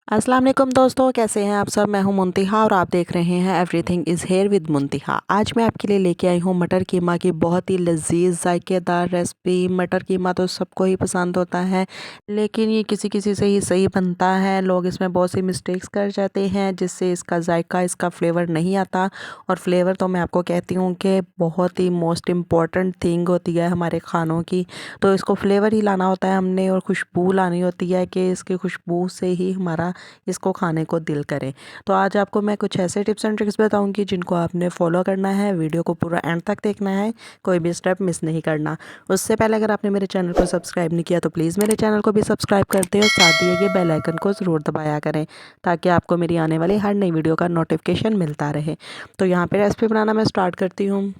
अस्सलाम वालेकुम दोस्तों, कैसे हैं आप सब। मैं हूं मुंतिहा और आप देख रहे हैं एवरीथिंग इज़ हेयर विद मुंतिहा। आज मैं आपके लिए लेके आई हूं मटर कीमा की बहुत ही लजीज जायकेदार रेसिपी। मटर कीमा तो सबको ही पसंद होता है, लेकिन ये किसी किसी से ही सही बनता है। लोग इसमें बहुत सी मिस्टेक्स कर जाते हैं जिससे इसका जायका, इसका फ्लेवर नहीं आता। और फ्लेवर तो मैं आपको कहती हूँ कि बहुत ही मोस्ट इम्पॉर्टेंट थिंग होती है हमारे खानों की। तो इसको फ्लेवर ही लाना होता है हमने, और खुशबू लानी होती है कि इसकी खुशबू से ही हमारा इसको खाने को दिल करे। तो आज आपको मैं कुछ ऐसे टिप्स एंड ट्रिक्स बताऊंगी जिनको आपने फॉलो करना है। वीडियो को पूरा एंड तक देखना है, कोई भी स्टेप मिस नहीं करना। उससे पहले अगर आपने मेरे चैनल को सब्सक्राइब नहीं किया तो प्लीज़ मेरे चैनल को भी सब्सक्राइब कर दें और साथ दिए गए बेल आइकन को ज़रूर दबाया करें ताकि आपको मेरी आने वाली हर नई वीडियो का नोटिफिकेशन मिलता रहे। तो यहाँ पे रेसिपी बनाना मैं स्टार्ट करती हूँ।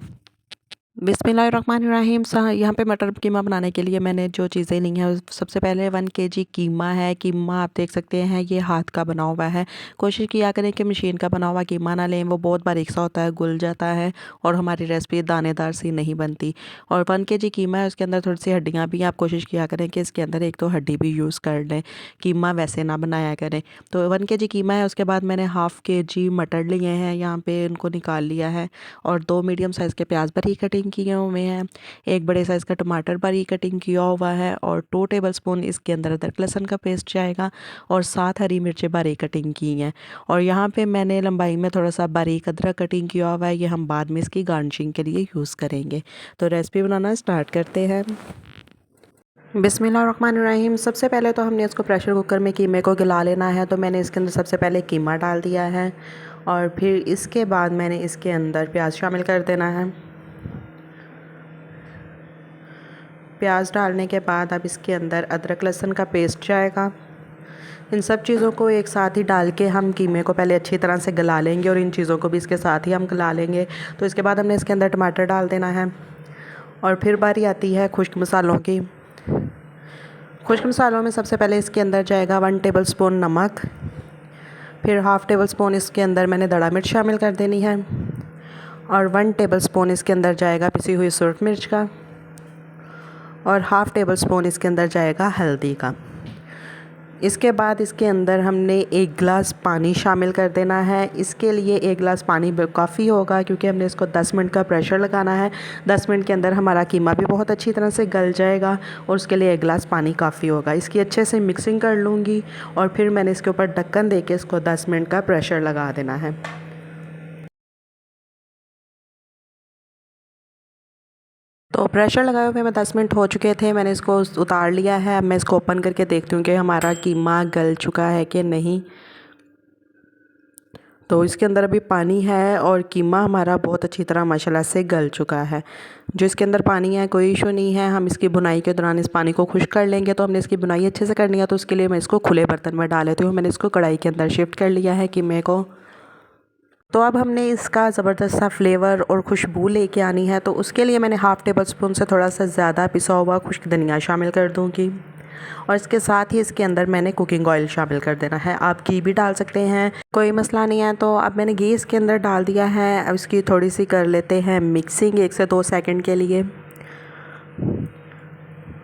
बिस्मिल्लाहिर्रहमानिर्रहीम। यहाँ पे मटर कीमा बनाने के लिए मैंने जो चीज़ें ली हैं, सबसे पहले 1 kg कीमा है। कीमा आप देख सकते हैं ये हाथ का बना हुआ है। कोशिश किया करें कि मशीन का बना हुआ कीमा ना लें, वो बहुत बारीक सा होता है, गुल जाता है और हमारी रेसिपी दानेदार सी नहीं बनती। और 1 kg कीमा है, उसके अंदर थोड़ी सी हड्डियाँ भी हैं। आप कोशिश किया करें कि इसके अंदर एक तो हड्डी भी यूज़ कर लें, कीमा वैसे ना बनाया करें। तो 1 kg कीमा है, उसके बाद मैंने ½ kg मटर लिए हैं, यहाँ पे उनको निकाल लिया है। और 2 मीडियम साइज़ के प्याज बारीक कटिंग किए हुए हैं, एक बड़े साइज़ का टमाटर बारीक कटिंग किया हुआ है, और 2 टेबलस्पून इसके अंदर अदरक लहसुन का पेस्ट जाएगा, और 7 हरी मिर्चें बारीक कटिंग की हैं। और यहाँ पे मैंने लंबाई में थोड़ा सा बारीक अदरक कटिंग किया हुआ है, ये हम बाद में इसकी गार्निशिंग के लिए यूज़ करेंगे। तो रेसिपी बनाना स्टार्ट करते हैं। बिस्मिल्लाहिर्रहमानिर्रहीम। सबसे पहले तो हमने इसको प्रेशर कुकर में कीमे को गला लेना है। तो मैंने इसके अंदर सबसे पहले कीमा डाल दिया है, और फिर इसके बाद मैंने इसके अंदर प्याज शामिल कर देना है। प्याज डालने के बाद अब इसके अंदर अदरक लहसुन का पेस्ट जाएगा। इन सब चीज़ों को एक साथ ही डाल के हम कीमे को पहले अच्छी तरह से गला लेंगे, और इन चीज़ों को भी इसके साथ ही हम गला लेंगे। तो इसके बाद हमने इसके अंदर टमाटर डाल देना है, और फिर बारी आती है खुश्क मसालों की। खुश्क मसालों में सबसे पहले इसके अंदर जाएगा 1 टेबलस्पून नमक, फिर ½ टेबलस्पून इसके अंदर मैंने दड़ा मिर्च शामिल कर देनी है, और 1 टेबलस्पून इसके अंदर जाएगा पिसी हुई सुरख मिर्च का, और ½ टेबलस्पून इसके अंदर जाएगा हल्दी का। इसके बाद इसके अंदर हमने 1 गिलास पानी शामिल कर देना है। इसके लिए 1 गिलास पानी काफ़ी होगा, क्योंकि हमने इसको 10 मिनट का प्रेशर लगाना है। 10 मिनट के अंदर हमारा कीमा भी बहुत अच्छी तरह से गल जाएगा, और उसके लिए 1 गिलास पानी काफ़ी होगा। इसकी अच्छे से मिक्सिंग कर लूँगी, और फिर मैंने इसके ऊपर ढक्कन दे के इसको 10 मिनट का प्रेशर लगा देना है। तो प्रेशर लगाए हुए मैं 10 मिनट हो चुके थे, मैंने इसको उतार लिया है। अब मैं इसको ओपन करके देखती हूँ कि हमारा कीमा गल चुका है कि नहीं। तो इसके अंदर अभी पानी है, और कीमा हमारा बहुत अच्छी तरह माशाल्लाह से गल चुका है। जो इसके अंदर पानी है कोई इशू नहीं है, हम इसकी बुनाई के दौरान इस पानी को खुश्क कर लेंगे। तो हमने इसकी बुनाई अच्छे से करनी है, तो उसके लिए मैं इसको खुले बर्तन में डाल लेती हूँ। मैंने इसको कढ़ाई के अंदर शिफ्ट कर लिया है कीमे को। तो अब हमने इसका ज़बरदस्त सा फ्लेवर और खुशबू लेके आनी है, तो उसके लिए मैंने ½ टेबलस्पून से थोड़ा सा ज़्यादा पिसा हुआ खुश्क धनिया शामिल कर दूँगी, और इसके साथ ही इसके अंदर मैंने कुकिंग ऑयल शामिल कर देना है। आप घी भी डाल सकते हैं, कोई मसला नहीं है। तो अब मैंने घी इसके अंदर डाल दिया है। अब इसकी थोड़ी सी कर लेते हैं मिक्सिंग 1 से 2 सेकंड के लिए।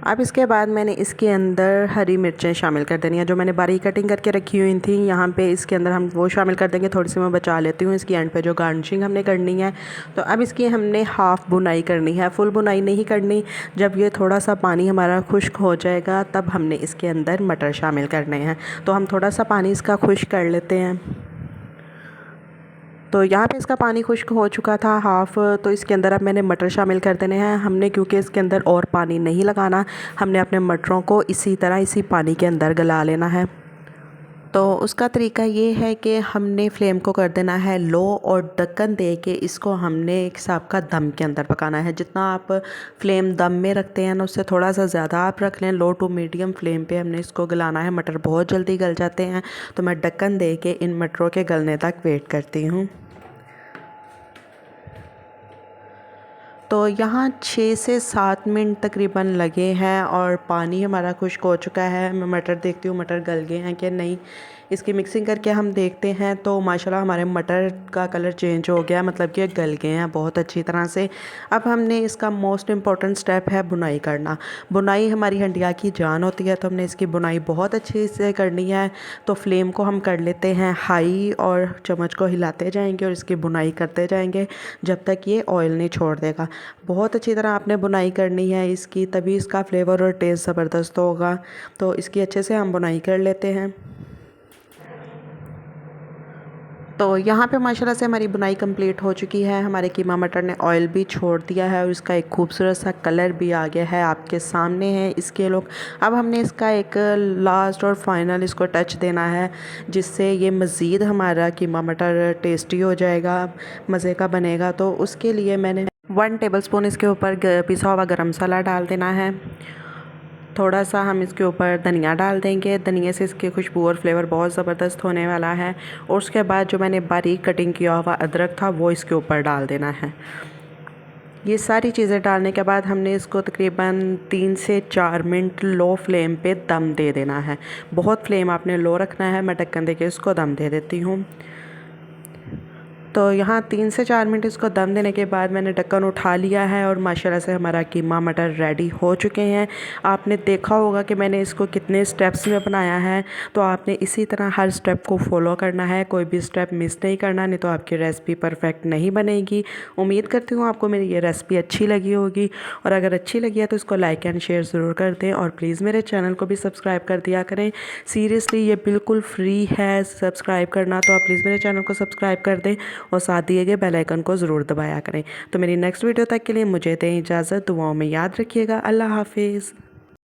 अब इसके बाद मैंने इसके अंदर हरी मिर्चें शामिल कर देनी है, जो मैंने बारीक कटिंग करके रखी हुई थी। यहाँ पे इसके अंदर हम वो शामिल कर देंगे, थोड़ी सी मैं बचा लेती हूँ इसकी एंड पे जो गार्निशिंग हमने करनी है। तो अब इसकी हमने हाफ़ बुनाई करनी है, फुल बुनाई नहीं करनी। जब ये थोड़ा सा पानी हमारा खुश्क हो जाएगा तब हमने इसके अंदर मटर शामिल करने हैं। तो हम थोड़ा सा पानी इसका खुश्क कर लेते हैं। तो यहाँ पे इसका पानी खुश्क हो चुका था हाफ़, तो इसके अंदर अब मैंने मटर शामिल कर देने हैं हमने, क्योंकि इसके अंदर और पानी नहीं लगाना। हमने अपने मटरों को इसी तरह इसी पानी के अंदर गला लेना है। तो उसका तरीका ये है कि हमने फ्लेम को कर देना है लो, और ढक्कन दे के इसको हमने एक हिसाब का दम के अंदर पकाना है। जितना आप फ्लेम दम में रखते हैं ना, उससे थोड़ा सा ज़्यादा आप रख लें। लो टू मीडियम फ्लेम पे हमने इसको गलाना है। मटर बहुत जल्दी गल जाते हैं, तो मैं ढक्कन दे के इन मटरों के गलने तक वेट करती हूँ। तो यहाँ 6 से 7 मिनट तकरीबन लगे हैं, और पानी हमारा खुश्क हो चुका है। मैं मटर देखती हूँ मटर गल गए हैं कि नहीं। इसकी मिक्सिंग करके हम देखते हैं तो माशाल्लाह हमारे मटर का कलर चेंज हो गया, मतलब कि गल गए हैं बहुत अच्छी तरह से। अब हमने इसका मोस्ट इम्पॉर्टेंट स्टेप है बुनाई करना। बुनाई हमारी हंडिया की जान होती है, तो हमने इसकी बुनाई बहुत अच्छे से करनी है। तो फ्लेम को हम कर लेते हैं हाई और चम्मच को हिलाते जाएंगे और इसकी बुनाई करते जाएंगे जब तक ये ऑयल नहीं छोड़ देगा। बहुत अच्छी तरह आपने बुनाई करनी है इसकी, तभी इसका फ्लेवर और टेस्ट ज़बरदस्त होगा। तो इसकी अच्छे से हम बुनाई कर लेते हैं। तो यहाँ पे माशाल्लाह से हमारी बुनाई कंप्लीट हो चुकी है। हमारे कीमा मटर ने ऑयल भी छोड़ दिया है और इसका एक खूबसूरत सा कलर भी आ गया है, आपके सामने है इसके लुक। अब हमने इसका एक लास्ट और फाइनल इसको टच देना है, जिससे ये मज़ीद हमारा कीमा मटर टेस्टी हो जाएगा, मज़े का बनेगा। तो उसके लिए मैंने 1 टेबलस्पून इसके ऊपर पिसा हुआ गरम मसाला डाल देना है। थोड़ा सा हम इसके ऊपर धनिया डाल देंगे, धनिया से इसकी खुशबू और फ्लेवर बहुत ज़बरदस्त होने वाला है। और उसके बाद जो मैंने बारीक कटिंग किया हुआ अदरक था वो इसके ऊपर डाल देना है। ये सारी चीज़ें डालने के बाद हमने इसको तकरीबन 3 से 4 मिनट लो फ्लेम पे दम दे देना है। बहुत फ्लेम आपने लो रखना है। मैं ढक्कन देके इसको दम दे देती हूँ। तो यहाँ 3 से 4 मिनट इसको दम देने के बाद मैंने ढक्कन उठा लिया है और माशाल्लाह से हमारा कीमा मटर रेडी हो चुके हैं। आपने देखा होगा कि मैंने इसको कितने स्टेप्स में बनाया है, तो आपने इसी तरह हर स्टेप को फॉलो करना है, कोई भी स्टेप मिस नहीं करना, नहीं तो आपकी रेसिपी परफेक्ट नहीं बनेगी। उम्मीद करती हूँ आपको मेरी ये रेसिपी अच्छी लगी होगी, और अगर अच्छी लगी है तो इसको लाइक एंड शेयर ज़रूर कर दें और प्लीज़ मेरे चैनल को भी सब्सक्राइब कर दिया करें। सीरियसली ये बिल्कुल फ्री है सब्सक्राइब करना, तो आप प्लीज़ मेरे चैनल को सब्सक्राइब कर दें और साथ दिए गए बेल आइकन को ज़रूर दबाया करें। तो मेरी नेक्स्ट वीडियो तक के लिए मुझे दें इजाज़त। दुआओं में याद रखिएगा। अल्लाह हाफिज़।